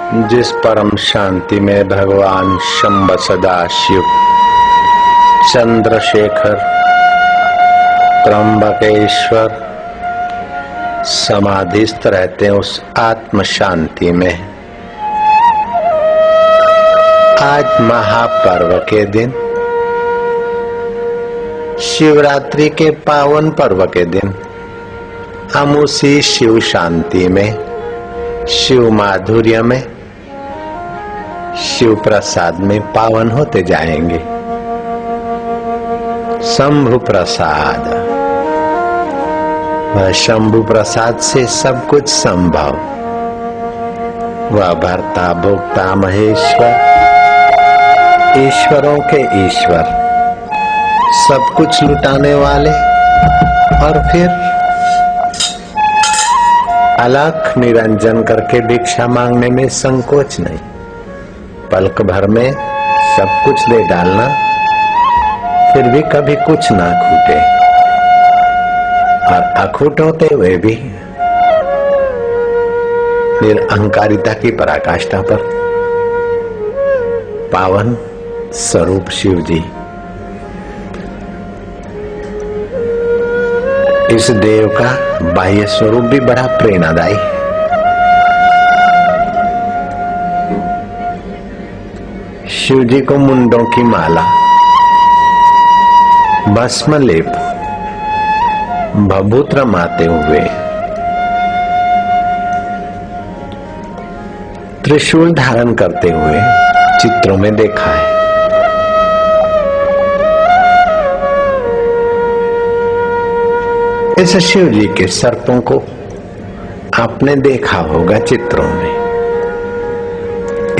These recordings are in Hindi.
जिस परम शांति में भगवान शंभ सदाशिव चंद्रशेखर त्र्यंबकेश्वर समाधिस्थ रहते हैं, उस आत्म शांति में आज महापर्व के दिन, शिवरात्रि के पावन पर्व के दिन हम उसी शिव शांति में, शिव माधुर्य में, शिव प्रसाद में पावन होते जाएंगे। शंभु प्रसाद, वह शंभु प्रसाद से सब कुछ संभव। वह भर्ता भोक्ता महेश्वर, ईश्वरों के ईश्वर, सब कुछ लुटाने वाले, और फिर अलख निरंजन करके भिक्षा मांगने में संकोच नहीं। पलक भर में सब कुछ दे डालना, फिर भी कभी कुछ ना खूटे, और अखूट होते हुए भी निरअहंकारिता की पराकाष्ठा पर पावन स्वरूप शिव जी। इस देव का बाह्य स्वरूप भी बड़ा प्रेरणादायी है। शिव जी को मुंडों की माला, भस्म लेप, भभूत रमाते हुए, त्रिशूल धारण करते हुए चित्रों में देखा है। इस शिव जी के सर्पों को आपने देखा होगा चित्रों में।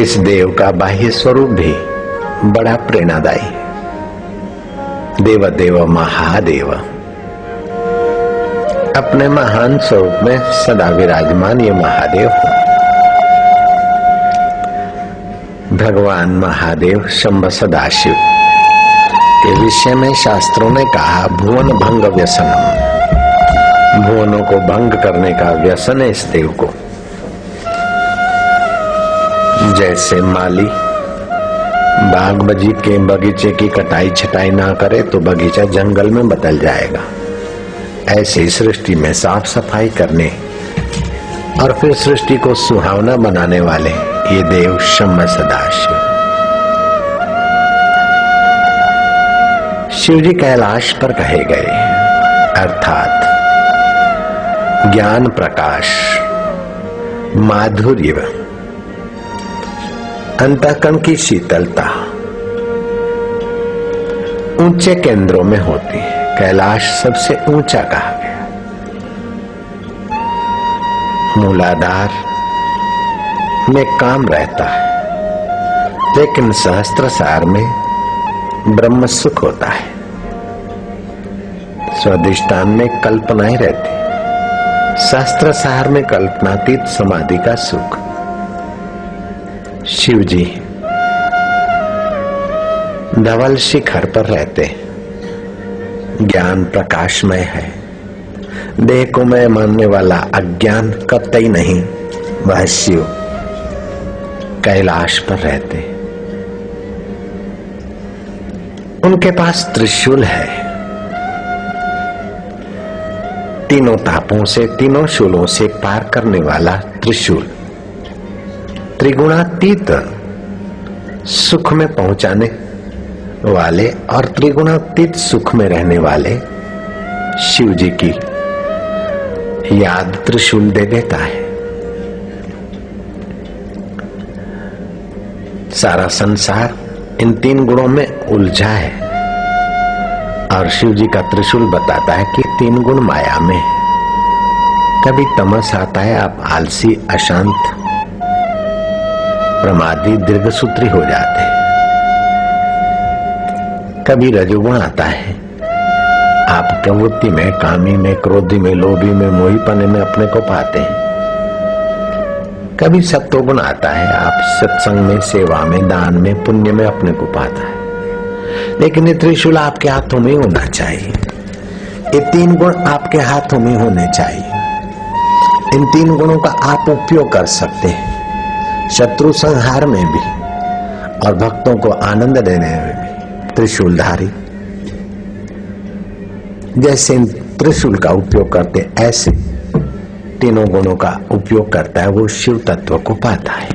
इस देव का बाह्य स्वरूप भी बड़ा प्रेरणादायी है। देव देव महादेव अपने महान स्वरूप में सदा विराजमान ये महादेव हो। भगवान महादेव शंभ सदाशिव के विषय में शास्त्रों ने कहा, भुवन भंग व्यसनम, भुवनों को भंग करने का व्यसन है इस देव को। जैसे माली बाग बगीचे की कटाई छटाई ना करे तो बगीचा जंगल में बदल जाएगा, ऐसे ही सृष्टि में साफ सफाई करने और फिर सृष्टि को सुहावना बनाने वाले ये देव शंभ सदाशिव। शिव जी कैलाश पर कहे गए, अर्थात ज्ञान प्रकाश, माधुर्य, अंतःकरण की शीतलता ऊंचे केंद्रों में होती है। कैलाश सबसे ऊंचा कहा गया। मूलाधार में काम रहता है, लेकिन सहस्त्रसार में ब्रह्म सुख होता है। स्वाधिष्ठान में कल्पनाएं रहती, सहस्त्रसार में कल्पनातीत समाधि का सुख। शिव जी धवल शिखर पर रहते, ज्ञान प्रकाशमय है। देह को मैं मानने वाला अज्ञान कतई नहीं, वह शिव कैलाश पर रहते। उनके पास त्रिशूल है, तीनों तापों से, तीनों शूलों से पार करने वाला त्रिशूल, त्रिगुणातीत सुख में पहुंचाने वाले और त्रिगुणातीत सुख में रहने वाले शिव जी की याद त्रिशूल दे देता है। सारा संसार इन तीन गुणों में उलझा है, और शिव जी का त्रिशूल बताता है कि तीन गुण माया में। कभी तमस आता है, आप आलसी, अशांत, प्रमादी, दीर्घसूत्री हो जाते हैं। कभी रजोगुण आता है, आप प्रवृत्ति में, कामी में, क्रोधी में, लोभी में, मोहीपने में अपने को पाते हैं। कभी सत्वगुण आता है, आप सत्संग में, सेवा में, दान में, पुण्य में अपने को पाता है। लेकिन ये त्रिशूल आपके हाथों में होना चाहिए। ये तीन गुण आपके हाथों में होने चाहिए। इन तीन गुणों का आप उपयोग कर सकते हैं। शत्रु संहार में भी और भक्तों को आनंद देने में भी त्रिशूलधारी जैसे इन त्रिशूल का उपयोग करते ऐसे तीनों गुणों का उपयोग करता है, वो शिव तत्व को पाता है।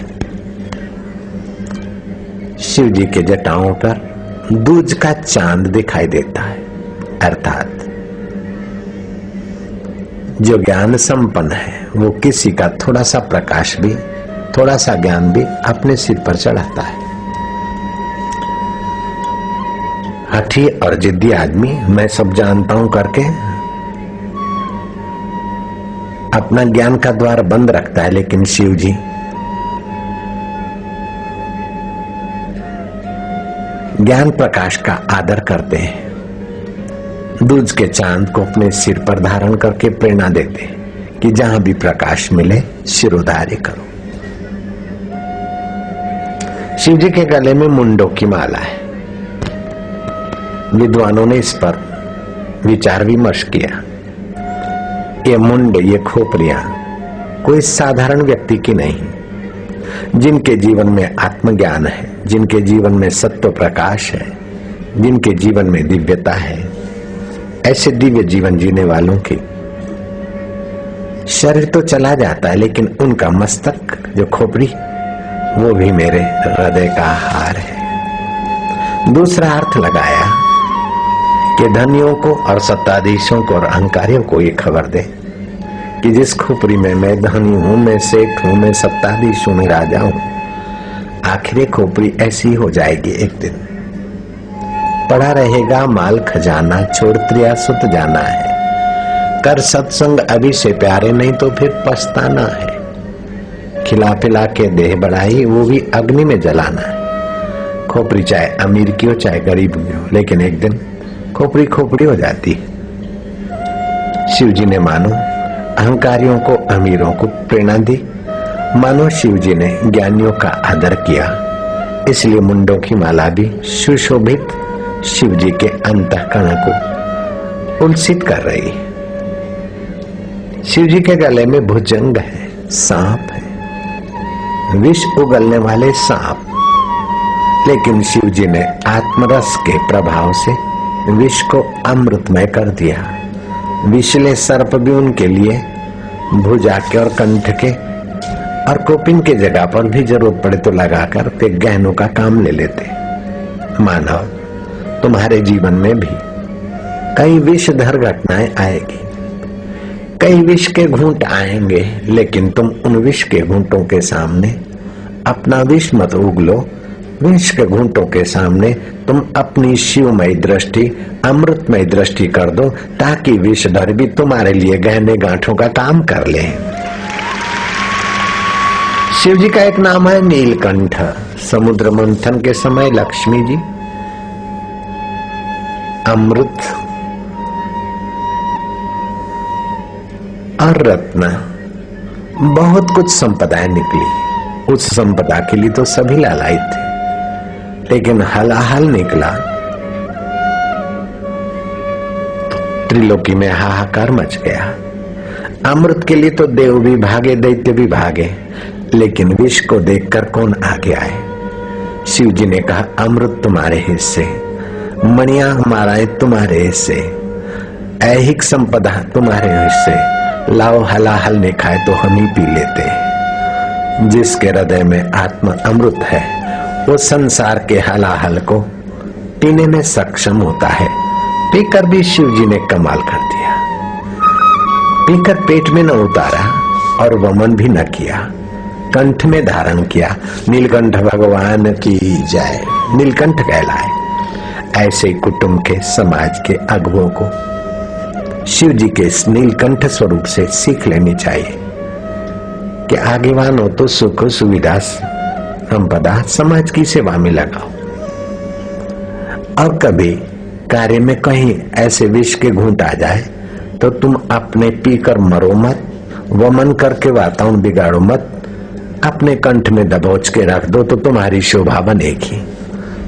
शिव जी के जटाओं पर दूज का चांद दिखाई देता है, अर्थात जो ज्ञान संपन्न है वो किसी का थोड़ा सा प्रकाश भी, थोड़ा सा ज्ञान भी अपने सिर पर चढ़ाता है। हठी और जिद्दी आदमी मैं सब जानता हूं करके अपना ज्ञान का द्वार बंद रखता है, लेकिन शिव जी ज्ञान प्रकाश का आदर करते हैं। दूज के चांद को अपने सिर पर धारण करके प्रेरणा देते हैं कि जहां भी प्रकाश मिले शिरोधार्य करो। शिव जी के गले में मुंडों की माला है। विद्वानों ने इस पर विचार विमर्श किया। ये मुंड, ये खोपड़ियां कोई साधारण व्यक्ति की नहीं। जिनके जीवन में आत्मज्ञान है, जिनके जीवन में सत्व प्रकाश है, जिनके जीवन में दिव्यता है, ऐसे दिव्य जीवन जीने वालों की शरीर तो चला जाता है, लेकिन उनका मस्तक, जो खोपड़ी, वो भी मेरे हृदय का हार है। दूसरा अर्थ लगाया कि धनियों को और सत्ताधीशों को और अहंकारियों को ये खबर दे कि जिस खोपड़ी में मैं धनी हूं, मैं सेठ हूं, मैं सत्ताधीश हूं, मैं राजा हूं, आखिर खोपड़ी ऐसी हो जाएगी एक दिन। पड़ा रहेगा माल खजाना, छोड़ त्रिया सुत जाना है। कर सत्संग अभी से प्यारे, नहीं तो फिर पछताना है। खिला पिला के देह बढ़ाई, वो भी अग्नि में जलाना है। खोपड़ी चाहे अमीर की हो चाहे गरीब की हो, लेकिन एक दिन खोपड़ी खोपड़ी हो जाती है। शिव जी ने मानो अहंकारियों को, अमीरों को प्रेरणा दी, मानो शिव जी ने ज्ञानियों का आदर किया। इसलिए मुंडों की माला भी सुशोभित शिव जी के अंतःकरण को उल्सित कर रही है। शिव जी के गले में भुजंग है, सांप है, विष उगलने वाले सांप। लेकिन शिव जी ने आत्मरस के प्रभाव से विष को अमृतमय कर दिया। विषले सर्प भी उनके लिए भुजा के और कंठ के और कोपिन के जगह पर भी जरूरत पड़े तो लगाकर ते गहनों का काम ले लेते। मानव, तुम्हारे जीवन में भी कई विषधर घटनाएं आएगी, कई विष के घूंट आएंगे, लेकिन तुम उन विष के घूंटों के सामने अपना विष मत उगलो। विष के घूंटों के सामने तुम अपनी शिवमय दृष्टि, अमृतमय दृष्टि कर दो, ताकि विषधर भी तुम्हारे लिए गहने गांठों का काम कर ले। शिव जी का एक नाम है नीलकंठ। समुद्र मंथन के समय लक्ष्मी जी अमृत और रत्न, बहुत कुछ संपदाएं निकली। उस संपदा के लिए तो सभी लालायित थे, लेकिन हलाहल निकला। त्रिलोकी में हाहाकार मच गया। अमृत के लिए तो देव भी भागे, दैत्य भी भागे, लेकिन विष को देखकर कौन आगे आए। शिव जी ने कहा, अमृत तुम्हारे हिस्से, मणिया हमारा है तुम्हारे हिस्से, ऐहिक संपदा तुम्हारे हिस्से, लाओ हलाहल ने खाए तो हम ही पी लेते। जिसके हृदय में आत्मा अमृत है, वो संसार के हलाहल को पीने में सक्षम होता है। पीकर भी शिव जी ने कमाल कर दिया। पीकर पेट में न उतारा और वमन भी न किया, कंठ में धारण किया। नीलकंठ भगवान की जय। नीलकंठ कहलाए। ऐसे कुटुंब के, समाज के अगुओं को शिव जी के इस नीलकंठ स्वरूप से सीख लेनी चाहिए कि आगेवान हो तो सुख सुविधा संपदा समाज की सेवा में लगाओ। और कभी कार्य में कहीं ऐसे विष के घूंट आ जाए तो तुम अपने पीकर मरो मत, वमन करके वातावरण बिगाड़ो मत, अपने कंठ में दबोच के रख दो तो तुम्हारी शोभा बनेगी।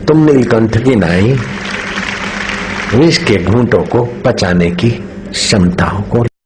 तुम नीलकंठ की नाई विष के घूंटों को पचाने की क्षमताओं को